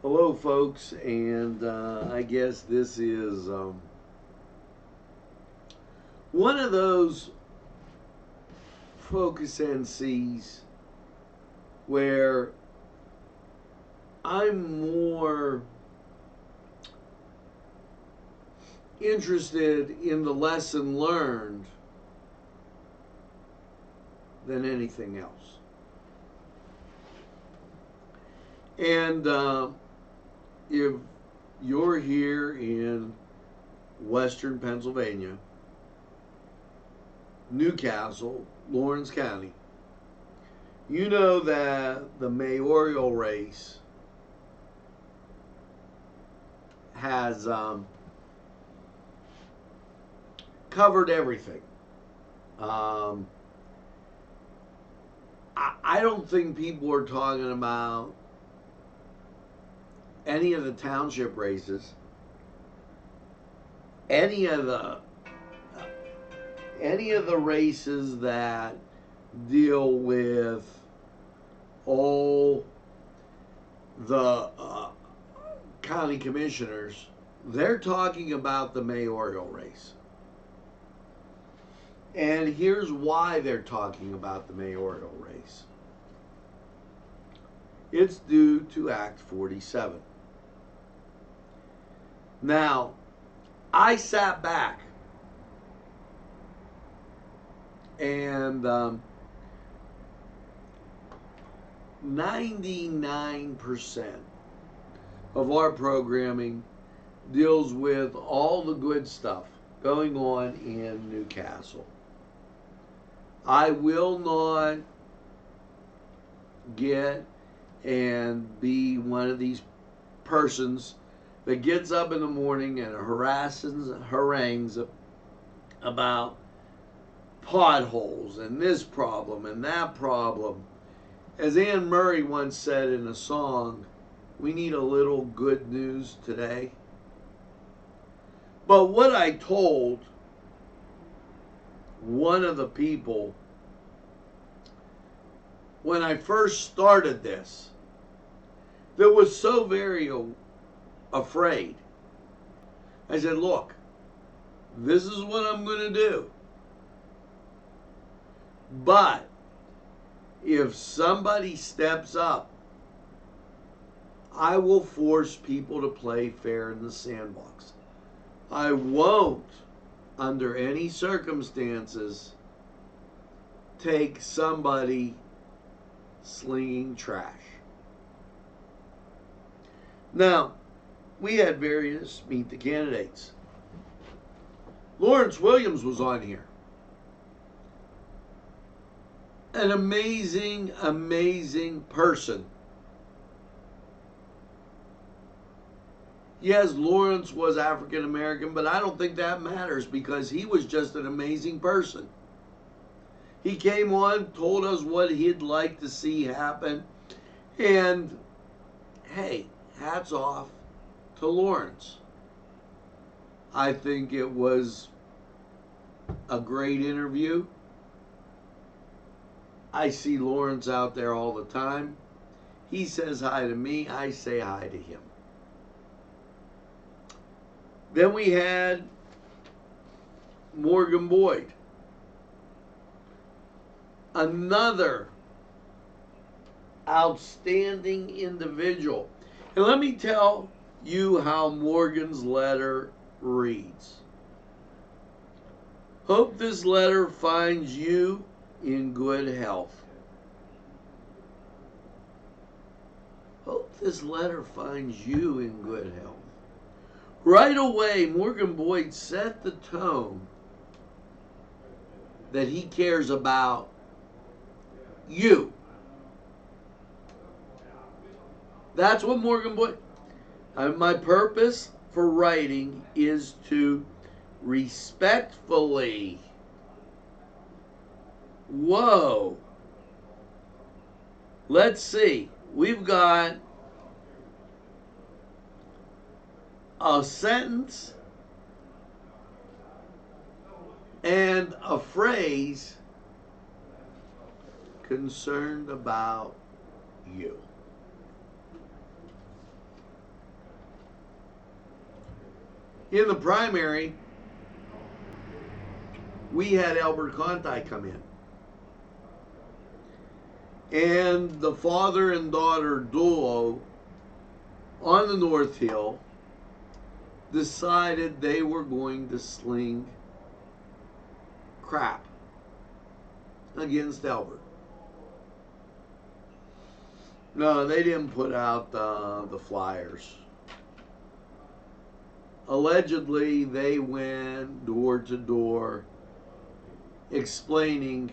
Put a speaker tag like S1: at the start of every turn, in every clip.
S1: Hello, folks, and I guess this is one of those Focus NCs where I'm more interested in the lesson learned than anything else. And if you're here in Western Pennsylvania, Newcastle, Lawrence County, you know that the mayoral race has covered everything. I don't think people are talking about any of the township races, any of the races that deal with all the county commissioners. They're talking about the mayoral race. And here's why they're talking about the mayoral race. It's due to Act 47. Now, I sat back and 99% of our programming deals with all the good stuff going on in Newcastle. I will not get and be one of these persons that gets up in the morning and harangues about potholes and this problem and that problem. As Anne Murray once said in a song, we need a little good news today. But what I told one of the people when I first started this that was so very afraid, I said, look, this is what I'm going to do. But if somebody steps up, I will force people to play fair in the sandbox. I won't, under any circumstances, take somebody slinging trash. Now, we had various meet the candidates. Lawrence Williams was on here. An amazing, amazing person. Yes, Lawrence was African American, but I don't think that matters because he was just an amazing person. He came on, told us what he'd like to see happen, and hey, hats off to Lawrence. I think it was a great interview. I see Lawrence out there all the time. He says hi to me. I say hi to him. Then we had Morgan Boyd. Another outstanding individual. And let me tell you how Morgan's letter reads. Hope this letter finds you in good health. Hope this letter finds you in good health. Right away, Morgan Boyd set the tone that he cares about you. That's what Morgan Boyd. My purpose for writing is to respectfully. Whoa. Let's see. We've got a sentence and a phrase concerned about you. In the primary, we had Albert Conti come in. And the father and daughter duo on the North Hill decided they were going to sling crap against Albert. No, they didn't put out the flyers. Allegedly, they went door to door explaining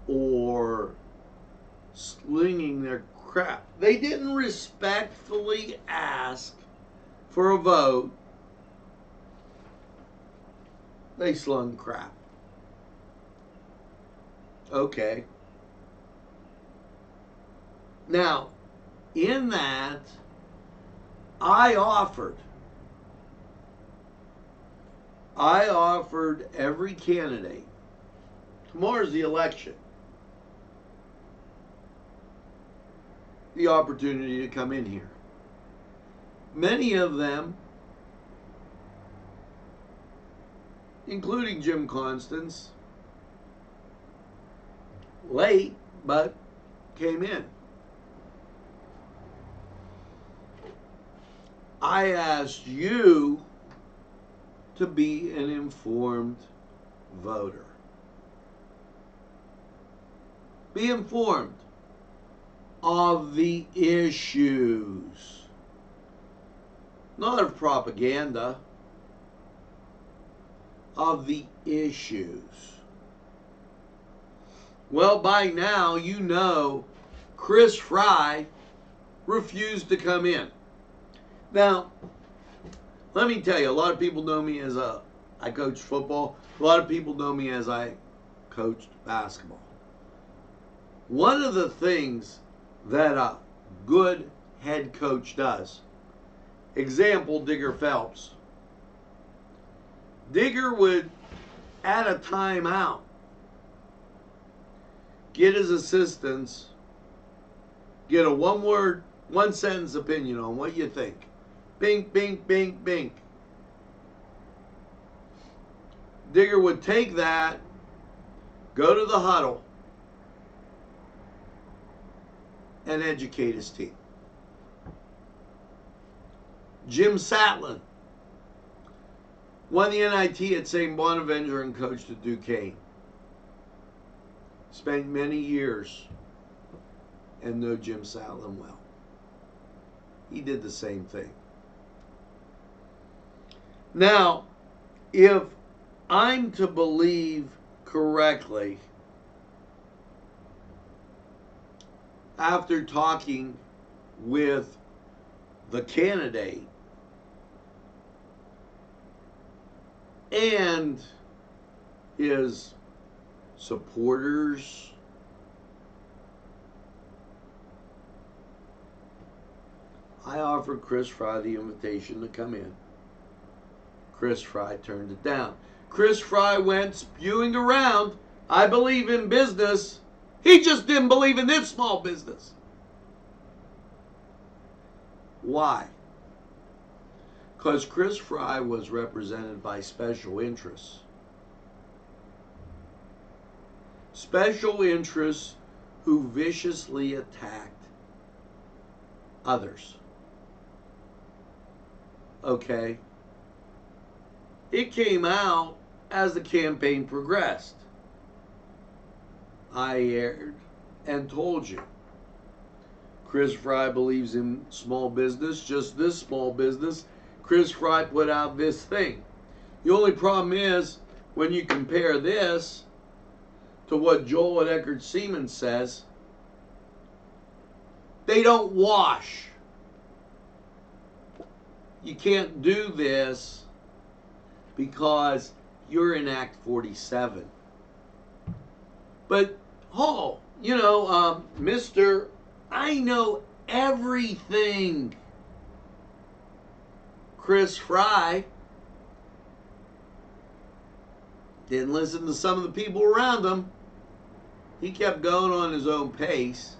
S1: or slinging their crap. They didn't respectfully ask for a vote. They slung crap. Okay. Now, in that, I offered every candidate, tomorrow's the election, the opportunity to come in here. Many of them, including Jim Constance, late, but came in. I asked you to be an informed voter. Be informed of the issues, not of propaganda, of the issues. Well, by now, you know Chris Fry refused to come in. Now, let me tell you, a lot of people know me as I coach football. A lot of people know me as I coached basketball. One of the things that a good head coach does, example, Digger Phelps. Digger would, at a timeout, get his assistants, get a one sentence opinion on what you think. Bink, bink, bink, bink. Digger would take that, go to the huddle, and educate his team. Jim Satlin won the NIT at St. Bonaventure and coached at Duquesne. Spent many years and know Jim Satlin well. He did the same thing. Now, if I'm to believe correctly, after talking with the candidate and his supporters, I offered Chris Fry the invitation to come in. Chris Fry turned it down. Chris Fry went spewing around, I believe in business. He just didn't believe in this small business. Why? Because Chris Fry was represented by special interests. Special interests who viciously attacked others. Okay? It came out as the campaign progressed. I aired and told you. Chris Fry believes in small business, just this small business. Chris Fry put out this thing. The only problem is, when you compare this to what Joel at Eckerd Siemens says, they don't wash. You can't do this because you're in Act 47. But, Mr. I know everything. Chris Fry didn't listen to some of the people around him. He kept going on his own pace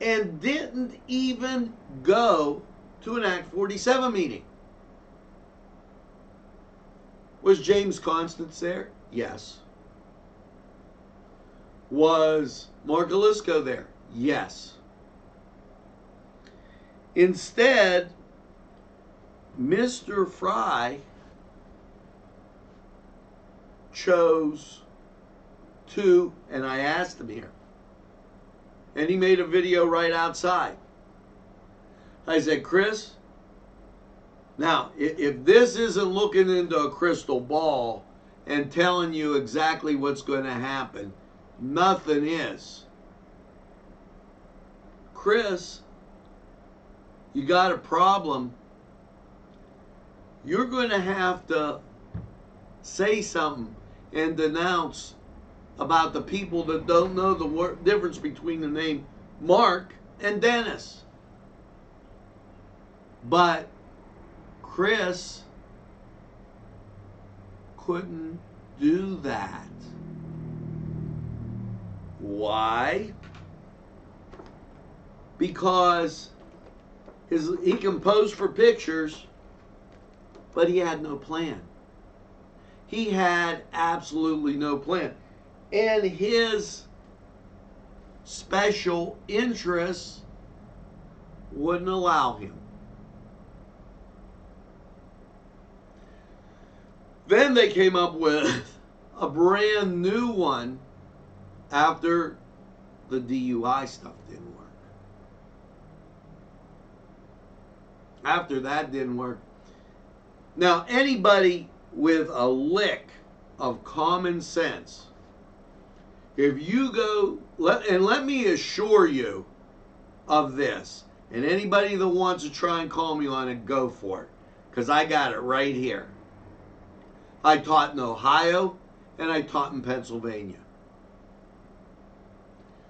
S1: and didn't even go to an Act 47 meeting. Was James Constance there? Yes. Was Mark Alisco there? Yes. Instead, Mr. Fry chose to, and I asked him here, and he made a video right outside. I said, Chris, now, if this isn't looking into a crystal ball and telling you exactly what's going to happen, nothing is. Chris, you got a problem. You're going to have to say something and denounce about the people that don't know the difference between the name Mark and Dennis. But Chris couldn't do that. Why? Because he can pose for pictures, but he had no plan. He had absolutely no plan. And his special interests wouldn't allow him. Then they came up with a brand new one after the DUI stuff didn't work. After that didn't work. Now, anybody with a lick of common sense, if you go, let me assure you of this, and anybody that wants to try and call me on it, go for it, because I got it right here. I taught in Ohio, and I taught in Pennsylvania.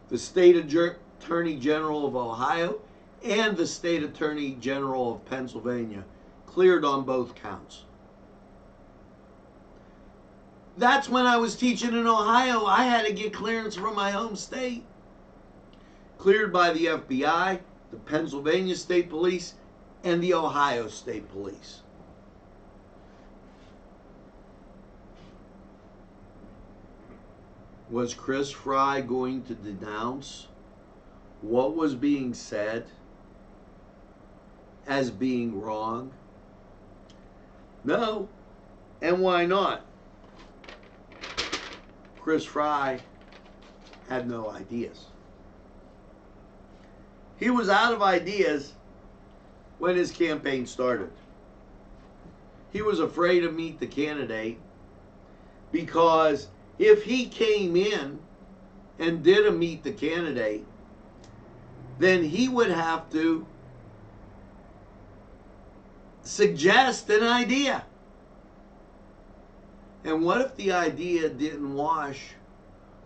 S1: The State Attorney General of Ohio and the State Attorney General of Pennsylvania cleared on both counts. That's when I was teaching in Ohio. I had to get clearance from my home state. Cleared by the FBI, the Pennsylvania State Police, and the Ohio State Police. Was Chris Fry going to denounce what was being said as being wrong? No. And why not? Chris Fry had no ideas. He was out of ideas when his campaign started. He was afraid to meet the candidate because if he came in and did a meet the candidate, then he would have to suggest an idea. And what if the idea didn't wash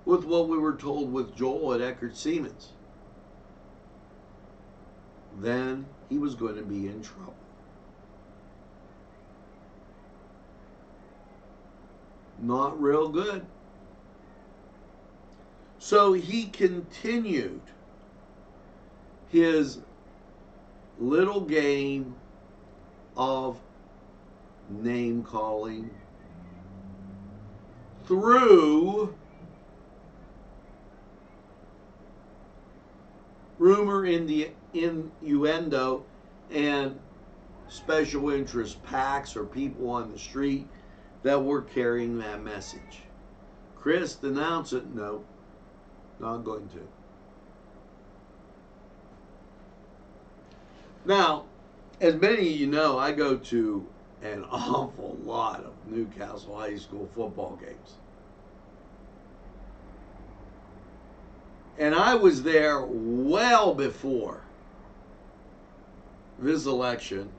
S1: with what we were told with Joel at Eckerd Siemens? Then he was going to be in trouble. Not real good. So he continued his little game of name calling through rumor, innuendo, and special interest PACs or people on the street that were carrying that message. Chris, denounce it? No, not going to. Now, as many of you know, I go to an awful lot of Newcastle High School football games. And I was there well before this election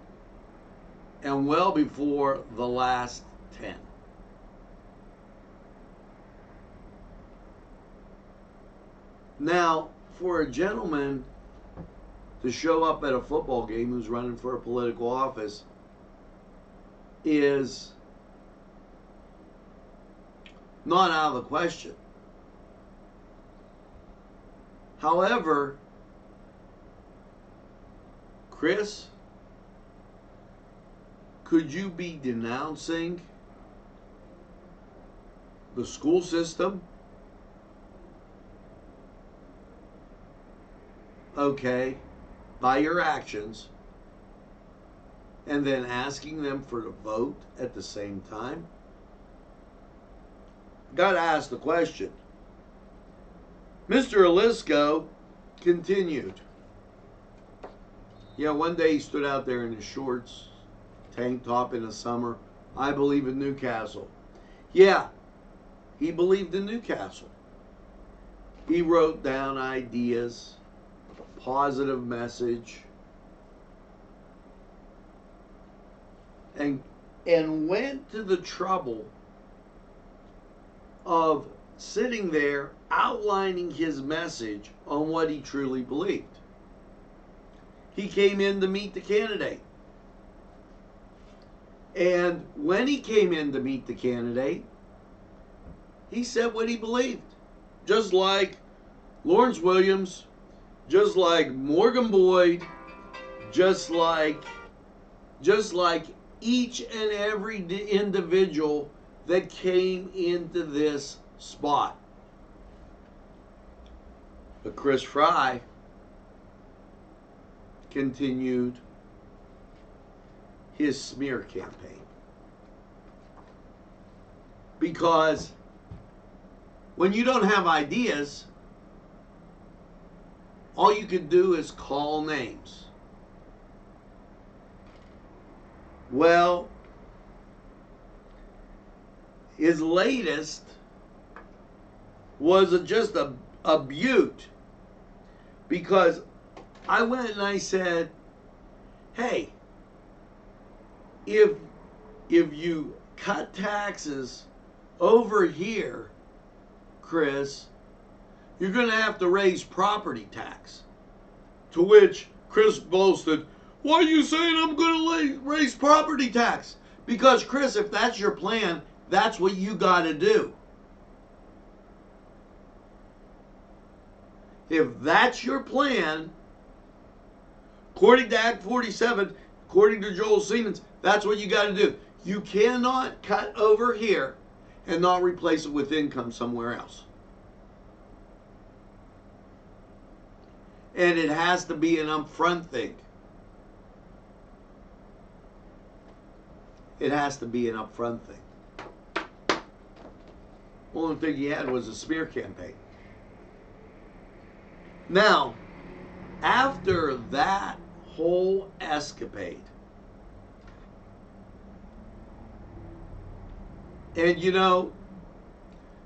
S1: and well before the last 10. Now, for a gentleman to show up at a football game who's running for a political office is not out of the question. However, Chris, could you be denouncing the school system? Okay, by your actions, and then asking them for the vote at the same time? Got to ask the question. Mr. Alisco continued. Yeah, one day he stood out there in his shorts, tank top in the summer. I believe in Newcastle. Yeah, he believed in Newcastle. He wrote down ideas, a positive message, and went to the trouble of sitting there outlining his message on what he truly believed. He came in to meet the candidate. And when he came in to meet the candidate, he said what he believed. Just like Lawrence Williams, just like Morgan Boyd, just like each and every individual that came into this spot. But Chris Fry continued his smear campaign. Because when you don't have ideas, all you can do is call names. Well, his latest was just a beaut, because I went and I said, hey, if you cut taxes over here, Chris, you're going to have to raise property tax. To which Chris boasted, why are you saying I'm going to raise property tax? Because, Chris, if that's your plan, that's what you got to do. If that's your plan, according to Act 47, according to Joel Siemens, that's what you got to do. You cannot cut over here and not replace it with income somewhere else. And it has to be an upfront thing. It has to be an upfront thing. Only thing he had was a smear campaign. Now, after that whole escapade, and you know,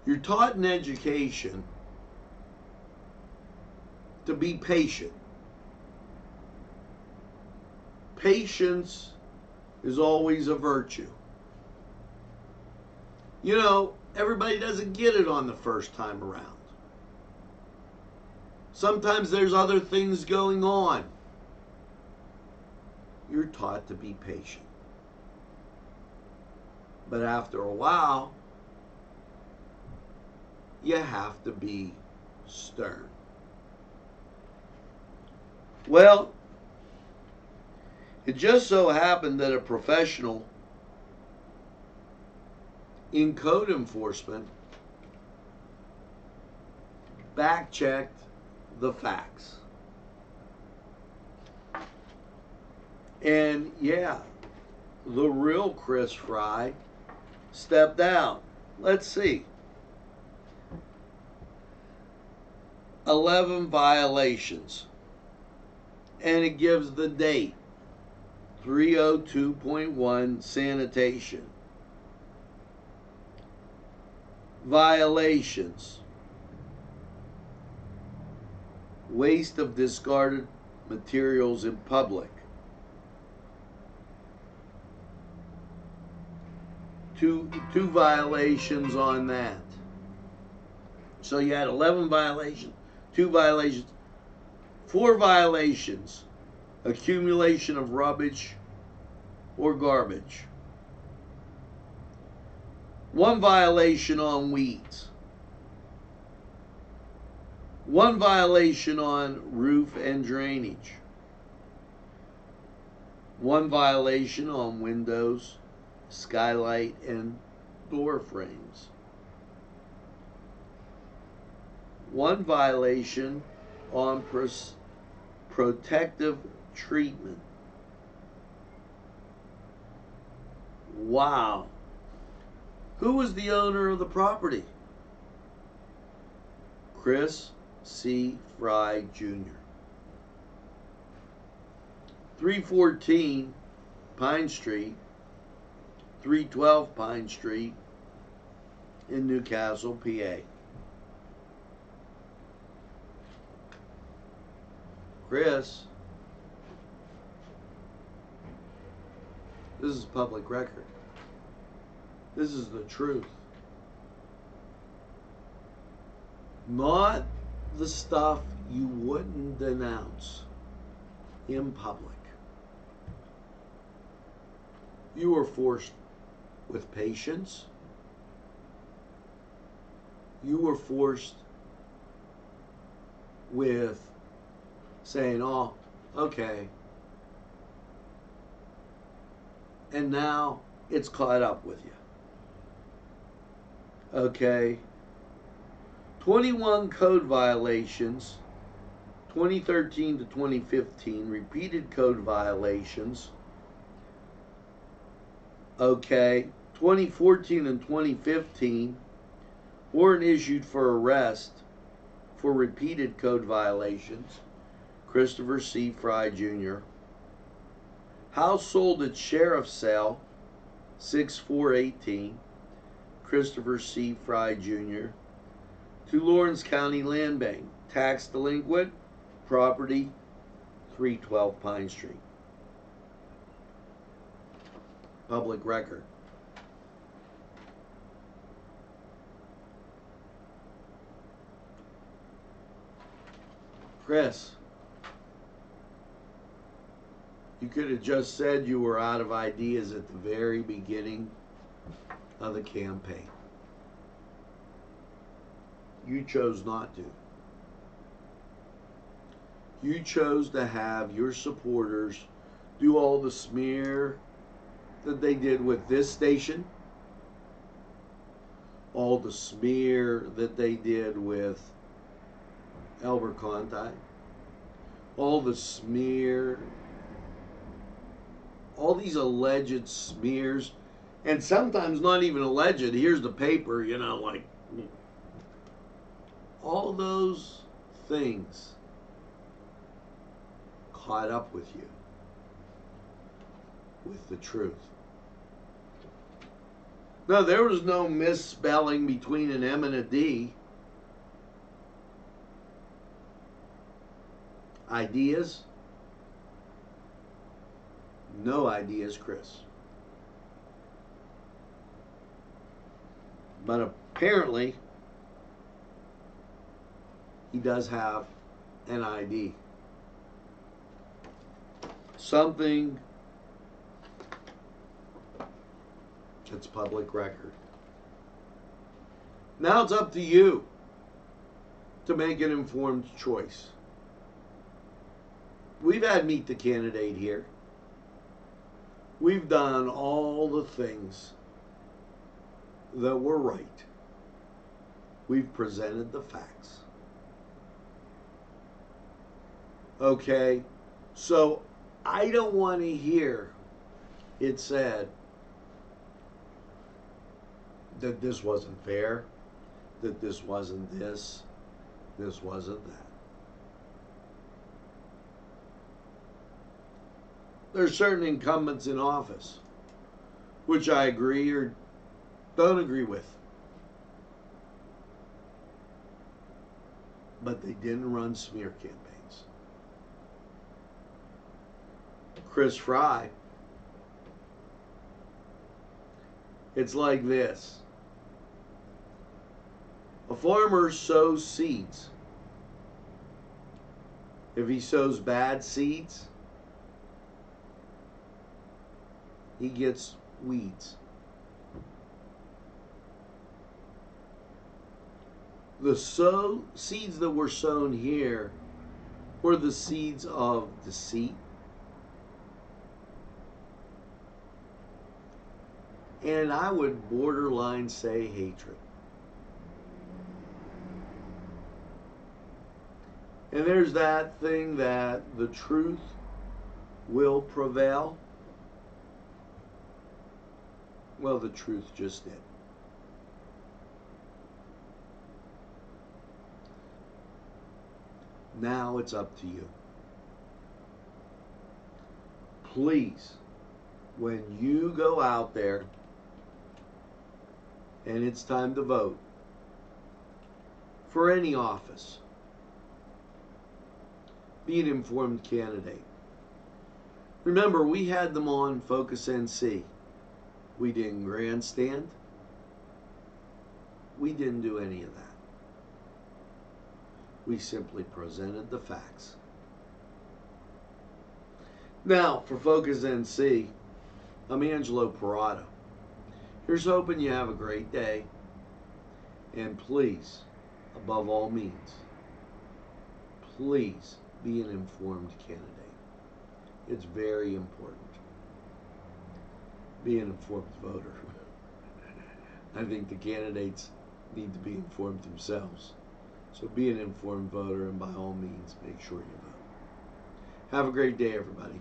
S1: you're taught in education to be patient. Patience is always a virtue. You know, everybody doesn't get it on the first time around. Sometimes there's other things going on. You're taught to be patient. But after a while, you have to be stern. Well, it just so happened that a professional in code enforcement back-checked the facts. And yeah, the real Chris Fry stepped down. Let's see. 11 violations. And it gives the date. 302.1 sanitation. Violations. Waste of discarded materials in public. Two violations on that. So you had 11 violations, 2 violations, 4 violations, accumulation of rubbish or garbage. 1 violation on weeds. 1 violation on roof and drainage. 1 violation on windows, skylight, and door frames. 1 violation on protective treatment. Wow. Who was the owner of the property? Chris C. Fry Jr. 314 Pine Street, 312 Pine Street in Newcastle, PA. Chris, this is public record. This is the truth. Not the stuff you wouldn't denounce in public. You were forced with patience. You were forced with saying, oh, okay. And now it's caught up with you. Okay. 21 code violations, 2013 to 2015, repeated code violations. Okay. 2014 and 2015, warrant issued for arrest for repeated code violations. Christopher C. Fry Jr. House sold at sheriff's sale, 6/4/18. Christopher C. Fry Jr. to Lawrence County Land Bank. Tax delinquent, property, 312 Pine Street. Public record. Chris, you could have just said you were out of ideas at the very beginning of the campaign. You chose not to. You chose to have your supporters do all the smear that they did with this station, all the smear that they did with Albert Conti, all the smear, all these alleged smears, and sometimes not even alleged. Here's the paper, you know, like all those things caught up with you, with the truth. No, there was no misspelling between an M and a D. Ideas? No ideas, Chris. But apparently, he does have an ID. Something that's public record. Now it's up to you to make an informed choice. We've had Meet the Candidate here. We've done all the things that were right. We've presented the facts. Okay, so I don't want to hear it said that this wasn't fair, that this wasn't this wasn't that. There's certain incumbents in office which I agree or don't agree with, but they didn't run smear campaigns. Chris Fry, it's like this. A farmer sows seeds. If he sows bad seeds, he gets weeds. The seeds that were sown here were the seeds of deceit, and I would borderline say hatred. And there's that thing that the truth will prevail. Well, the truth just did. Now it's up to you. Please, when you go out there and it's time to vote for any office, be an informed candidate. Remember, we had them on Focus NC. We didn't grandstand. We didn't do any of that. We simply presented the facts. Now, for Focus NC, I'm Angelo Parada. Here's hoping you have a great day. And please, above all means, please be an informed candidate. It's very important. Be an informed voter. I think the candidates need to be informed themselves. So be an informed voter, and by all means, make sure you vote. Have a great day, everybody.